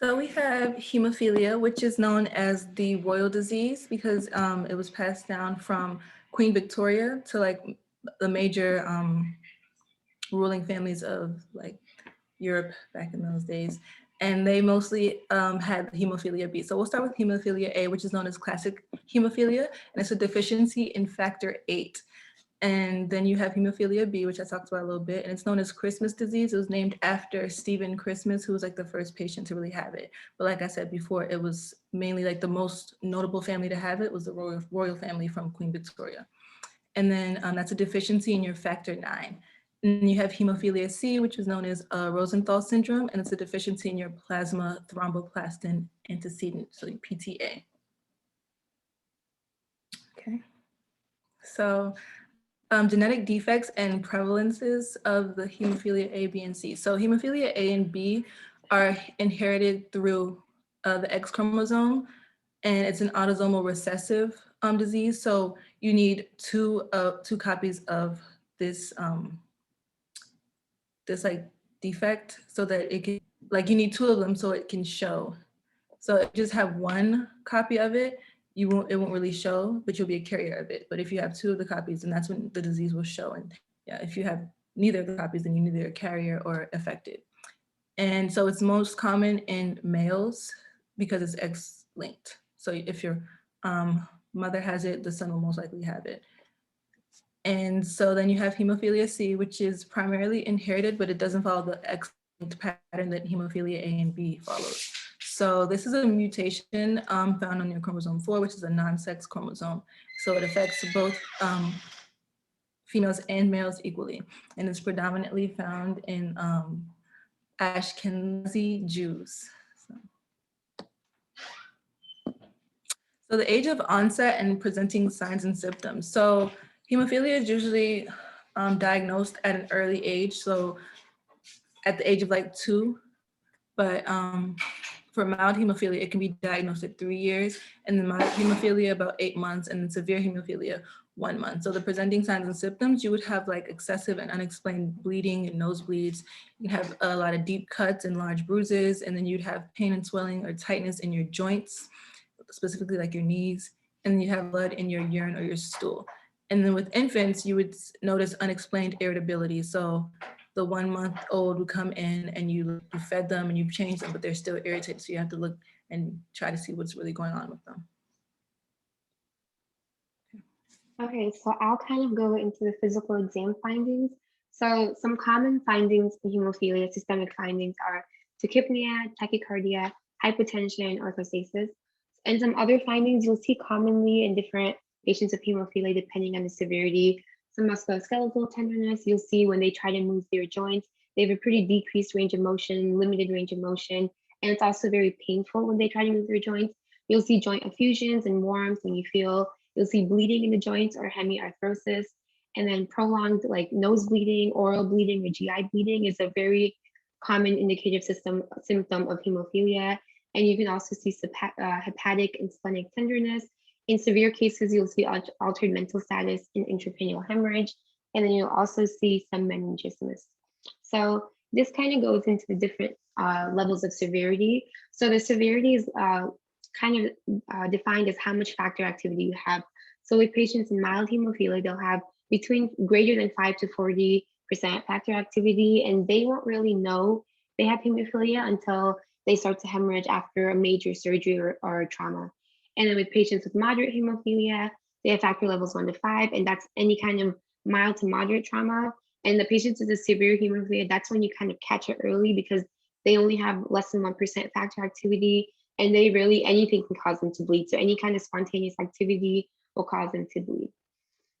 So we have hemophilia, which is known as the royal disease because it was passed down from Queen Victoria to like the major ruling families of like Europe back in those days. And they mostly had hemophilia B. So we'll start with hemophilia A, which is known as classic hemophilia, and it's a deficiency in factor VIII. And then you have hemophilia B, which I talked about a little bit, and it's known as Christmas disease. It was named after Stephen Christmas, who was like the first patient to really have it. But like I said before, it was mainly like the most notable family to have it was the royal family from Queen Victoria. And then that's a deficiency in your factor IX. And you have hemophilia C, which is known as Rosenthal syndrome, and it's a deficiency in your plasma thromboplastin antecedent, so your PTA. Okay. So genetic defects and prevalences of the hemophilia A, B, and C. So hemophilia A and B are inherited through the X chromosome, and it's an autosomal recessive disease. So you need two copies of this this like defect so that it can, like you need two of them so it can show. So if you just have one copy of it, it won't really show, but you'll be a carrier of it. But if you have two of the copies, then that's when the disease will show. And yeah, if you have neither of the copies, then you're neither a carrier or affected. And so it's most common in males because it's X-linked. So if your mother has it, the son will most likely have it. And so then you have hemophilia C, which is primarily inherited, but it doesn't follow the X-linked pattern that hemophilia A and B follows. So this is a mutation found on your chromosome 4, which is a non-sex chromosome. So it affects both females and males equally. And it's predominantly found in Ashkenazi Jews. So the age of onset and presenting signs and symptoms. So hemophilia is usually diagnosed at an early age, so at the age of like 2. But for mild hemophilia, it can be diagnosed at 3 years, and then mild hemophilia about 8 months, and then severe hemophilia 1 month. So the presenting signs and symptoms, you would have like excessive and unexplained bleeding and nosebleeds. You have a lot of deep cuts and large bruises, and then you'd have pain and swelling or tightness in your joints, specifically like your knees, and then you have blood in your urine or your stool. And then with infants, you would notice unexplained irritability. So the 1-month-old would come in and you fed them and you've changed them, but they're still irritated. So you have to look and try to see what's really going on with them. Okay, so I'll kind of go into the physical exam findings. So some common findings in hemophilia, systemic findings are tachypnea, tachycardia, hypotension, orthostasis. And some other findings you'll see commonly in different patients with hemophilia depending on the severity. Some musculoskeletal tenderness, you'll see when they try to move their joints, they have a pretty decreased range of motion, limited range of motion, and it's also very painful when they try to move their joints. You'll see joint effusions and warmth when you feel. You'll see bleeding in the joints or hemiarthrosis, and then prolonged like nose bleeding, oral bleeding, or GI bleeding is a very common indicative symptom of hemophilia. And you can also see hepatic and splenic tenderness. In severe cases, you'll see altered mental status and intracranial hemorrhage, and then you'll also see some meningismus. So this kind of goes into the different levels of severity. So the severity is kind of defined as how much factor activity you have. So with patients in mild hemophilia, they'll have between greater than 5 to 40% factor activity, and they won't really know they have hemophilia until they start to hemorrhage after a major surgery or trauma. And then with patients with moderate hemophilia, they have factor levels 1 to 5, and that's any kind of mild to moderate trauma. And the patients with the severe hemophilia, that's when you kind of catch it early because they only have less than 1% factor activity, and they really, anything can cause them to bleed. So any kind of spontaneous activity will cause them to bleed.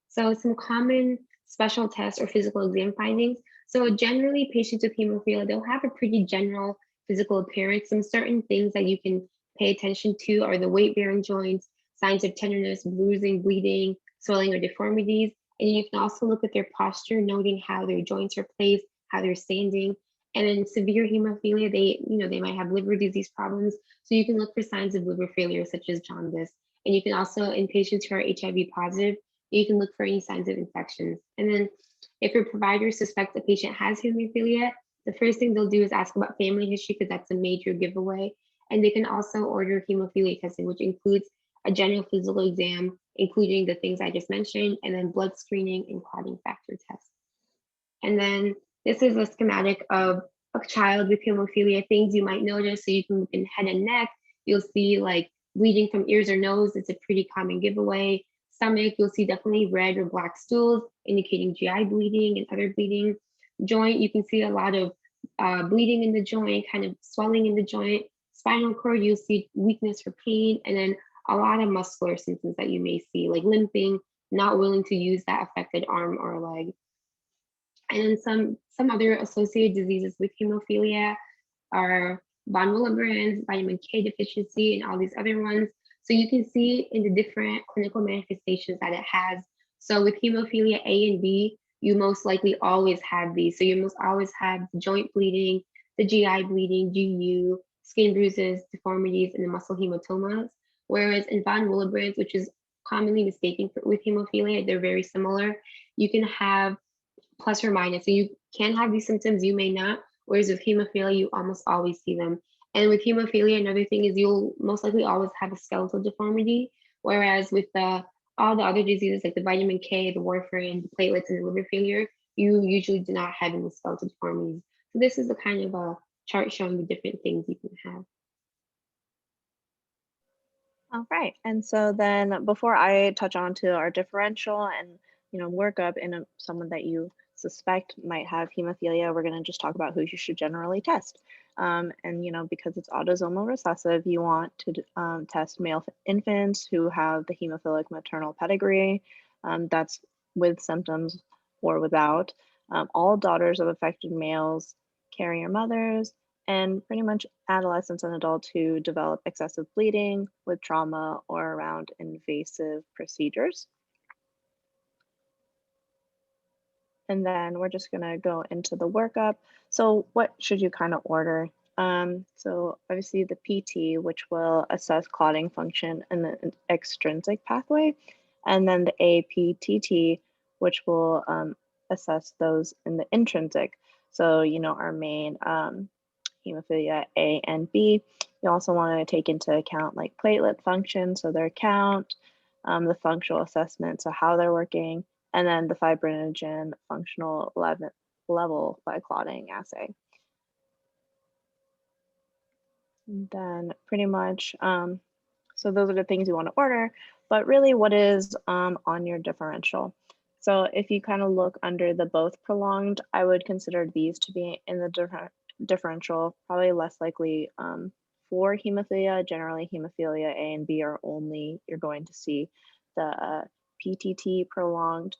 So some common special tests or physical exam findings. So generally patients with hemophilia, they'll have a pretty general physical appearance. Some certain things that you can pay attention to are the weight-bearing joints, signs of tenderness, bruising, bleeding, swelling, or deformities. And you can also look at their posture, noting how their joints are placed, how they're standing. And in severe hemophilia, they might have liver disease problems. So you can look for signs of liver failure, such as jaundice. And you can also, in patients who are HIV positive, you can look for any signs of infections. And then if your provider suspects a patient has hemophilia, the first thing they'll do is ask about family history because that's a major giveaway. And they can also order hemophilia testing, which includes a general physical exam, including the things I just mentioned, and then blood screening and clotting factor tests. And then this is a schematic of a child with hemophilia, things you might notice. So you can look in head and neck, you'll see like bleeding from ears or nose. It's a pretty common giveaway. Stomach, you'll see definitely red or black stools, indicating GI bleeding and other bleeding. Joint, you can see a lot of bleeding in the joint, kind of swelling in the joint. Spinal cord, you'll see weakness or pain, and then a lot of muscular symptoms that you may see, like limping, not willing to use that affected arm or leg. And some other associated diseases with hemophilia are von Willebrand's, vitamin K deficiency, and all these other ones. So you can see in the different clinical manifestations that it has. So with hemophilia A and B, you most likely always have these. So you most always have the joint bleeding, the GI bleeding, GU, skin bruises, deformities, and the muscle hematomas. Whereas in von Willebrand's, which is commonly mistaken with hemophilia, they're very similar. You can have plus or minus. So you can have these symptoms, you may not. Whereas with hemophilia, you almost always see them. And with hemophilia, another thing is you'll most likely always have a skeletal deformity. Whereas with all the other diseases like the vitamin K, the warfarin, the platelets, and the liver failure, you usually do not have any skeletal deformities. So this is a kind of a chart showing the different things you can have. All right. And so then before I touch on to our differential and, workup in someone that you suspect might have hemophilia, we're going to just talk about who you should generally test. And, because it's autosomal recessive, you want to test male infants who have the hemophilic maternal pedigree. That's with symptoms or without. All daughters of affected males, carrier mothers, and pretty much adolescents and adults who develop excessive bleeding with trauma or around invasive procedures. And then we're just gonna go into the workup. So what should you kind of order? So obviously the PT, which will assess clotting function in the extrinsic pathway, and then the APTT, which will assess those in the intrinsic. So, our main hemophilia A and B. You also want to take into account like platelet function, so their count, the functional assessment, so how they're working, and then the fibrinogen functional level by clotting assay. And then pretty much, so those are the things you want to order, but really what is on your differential? So if you kind of look under the both prolonged, I would consider these to be in the differential, probably less likely for hemophilia. Generally, hemophilia A and B are only, you're going to see the PTT prolonged,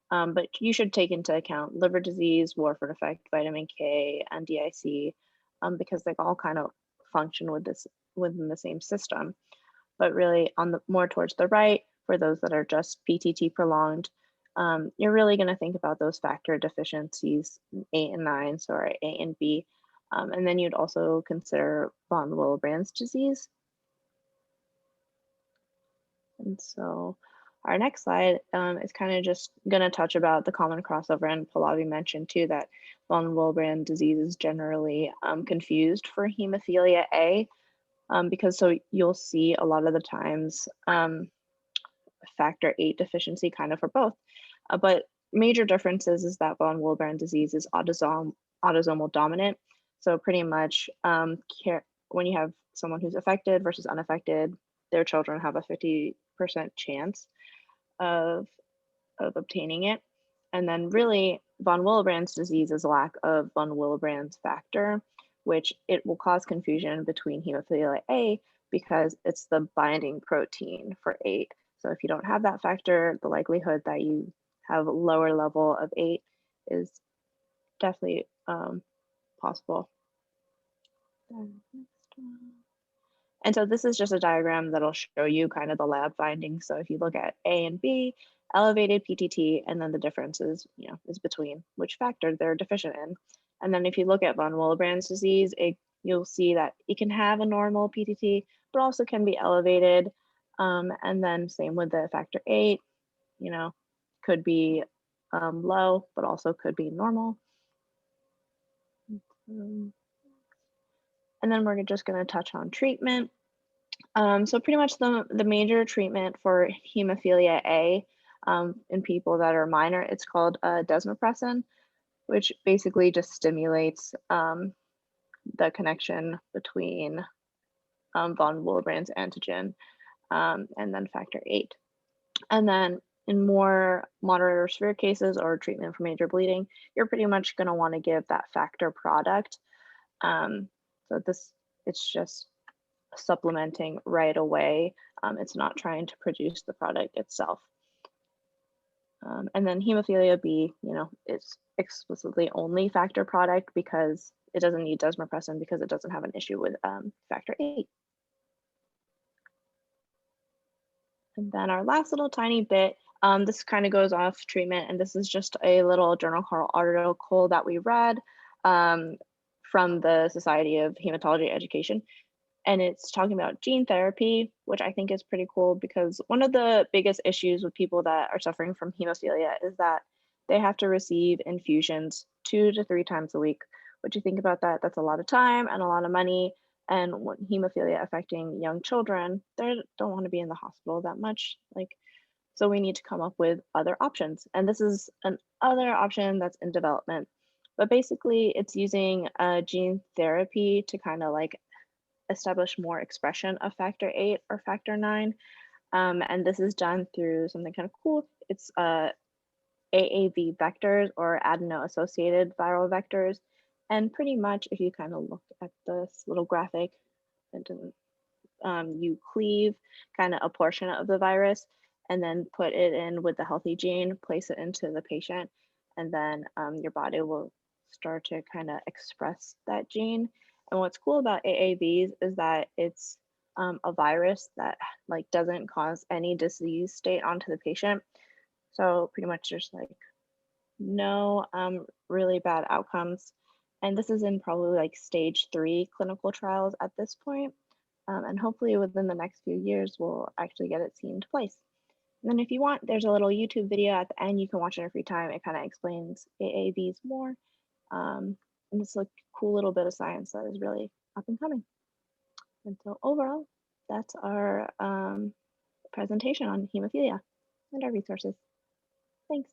but you should take into account liver disease, Warfarin effect, vitamin K, and DIC, because they all kind of function within the same system. But really on the more towards the right, for those that are just PTT prolonged, you're really going to think about those factor deficiencies 8 and 9, so our A and B. And then you'd also consider von Willebrand's disease. And so our next slide is kind of just going to touch about the common crossover, and Pallavi mentioned too that von Willebrand disease is generally confused for hemophilia A, because so you'll see a lot of the times factor 8 deficiency kind of for both. But major differences is that von Willebrand disease is autosomal dominant. So pretty much when you have someone who's affected versus unaffected, their children have a 50% chance of obtaining it. And then really von Willebrand's disease is lack of von Willebrand's factor, which it will cause confusion between hemophilia A because it's the binding protein for 8. So if you don't have that factor, the likelihood that you have a lower level of 8 is definitely possible. And so this is just a diagram that'll show you kind of the lab findings. So if you look at A and B, elevated PTT, and then the differences, is between which factor they're deficient in. And then if you look at von Willebrand's disease, you'll see that it can have a normal PTT, but also can be elevated. And then same with the factor 8, could be low, but also could be normal. And And then we're just going to touch on treatment. So pretty much the major treatment for hemophilia A in people that are minor, it's called desmopressin, which basically just stimulates the connection between von Willebrand's antigen and then factor VIII. And then in more moderate or severe cases or treatment for major bleeding, you're pretty much going to want to give that factor product. So it's just supplementing right away. It's not trying to produce the product itself. And then hemophilia B, it's explicitly only factor product because it doesn't need desmopressin because it doesn't have an issue with factor VIII. And then our last little tiny bit, this kind of goes off treatment, and this is just a little journal article that we read from the Society of Hematology Education. And it's talking about gene therapy, which I think is pretty cool because one of the biggest issues with people that are suffering from hemophilia is that they have to receive infusions 2 to 3 times a week. What you think about that, that's a lot of time and a lot of money. And when hemophilia affecting young children, they don't want to be in the hospital that much. So we need to come up with other options. And this is another option that's in development. But basically, it's using gene therapy to kind of establish more expression of factor VIII or factor IX. And this is done through something kind of cool. It's AAV vectors or adeno-associated viral vectors. And pretty much if you kind of look at this little graphic, you cleave kind of a portion of the virus and then put it in with the healthy gene, place it into the patient, and then your body will start to kind of express that gene. And what's cool about AAVs is that it's a virus that doesn't cause any disease state onto the patient. So pretty much there's no really bad outcomes. And this is in probably stage 3 clinical trials at this point. And hopefully within the next few years, we'll actually get it seen into place. And then if you want, there's a little YouTube video at the end. You can watch it in free time. It kind of explains AAVs more. And it's a cool little bit of science that is really up and coming. And so overall, that's our presentation on hemophilia and our resources. Thanks.